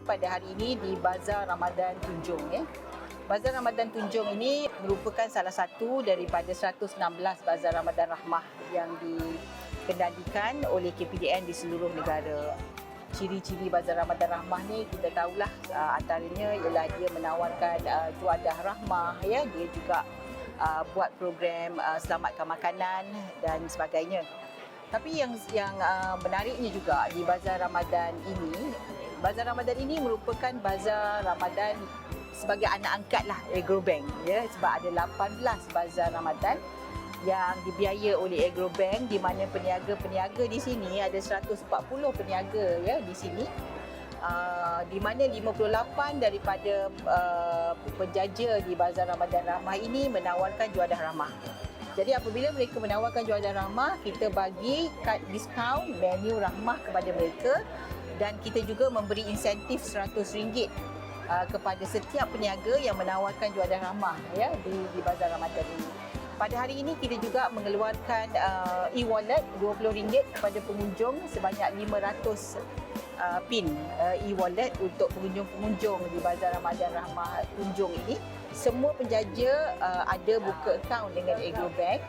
pada hari ini di Bazar Ramadan Tunjung ya. Bazar Ramadan Tunjung ini merupakan salah satu daripada 116 Bazar Ramadan Rahmah yang dikendalikan oleh KPDN di seluruh negara. Ciri-ciri Bazar Ramadan Rahmah ni kita tahulah, antaranya ialah dia menawarkan juadah rahmah ya, dia juga buat program selamatkan makanan dan sebagainya. Tapi yang menariknya juga di Bazar Ramadan ini merupakan Bazar Ramadan sebagai anak angkat lah Agrobank ya, sebab ada 18 Bazar Ramadan yang dibiaya oleh Agrobank, di mana peniaga-peniaga di sini ada 140 peniaga ya di sini, di mana 58 daripada penjaja di Bazar Ramadan Rahmah ini menawarkan juadah rahmah. Jadi apabila mereka menawarkan juadah rahmah, kita bagi kad diskaun menu rahmah kepada mereka, dan kita juga memberi insentif RM100 kepada setiap peniaga yang menawarkan juadah rahmah ya di Bazar Ramadan ini. Pada hari ini kita juga mengeluarkan e-wallet RM20 kepada pengunjung sebanyak 500 pin e-wallet untuk pengunjung-pengunjung di Bazar Ramadan Rahmah Tunjung ini. Semua penjaja ada buka akaun dengan Agrobank,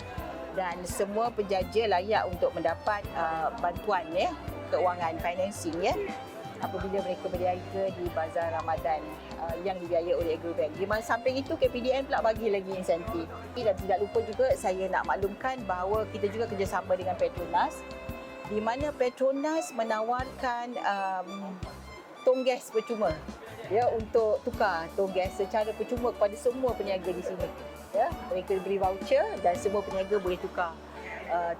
dan semua penjaja layak untuk mendapat bantuan ya, keuangan, financing ya, apabila mereka berniaga di Bazar Ramadan yang dibiayai oleh Agrobank. Di samping itu, KPDN pula bagi lagi insentif. Dan tidak lupa juga saya nak maklumkan bahawa kita juga kerjasama dengan Petronas, di mana Petronas menawarkan tong gas percuma ya, untuk tukar tong gas secara percuma kepada semua peniaga di sini ya. Mereka beri voucher dan semua peniaga boleh tukar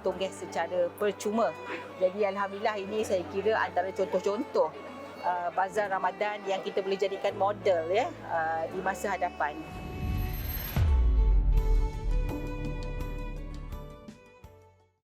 tong gas secara percuma. Jadi alhamdulillah, ini saya kira antara contoh-contoh Bazar Ramadan yang kita boleh jadikan model ya di masa hadapan.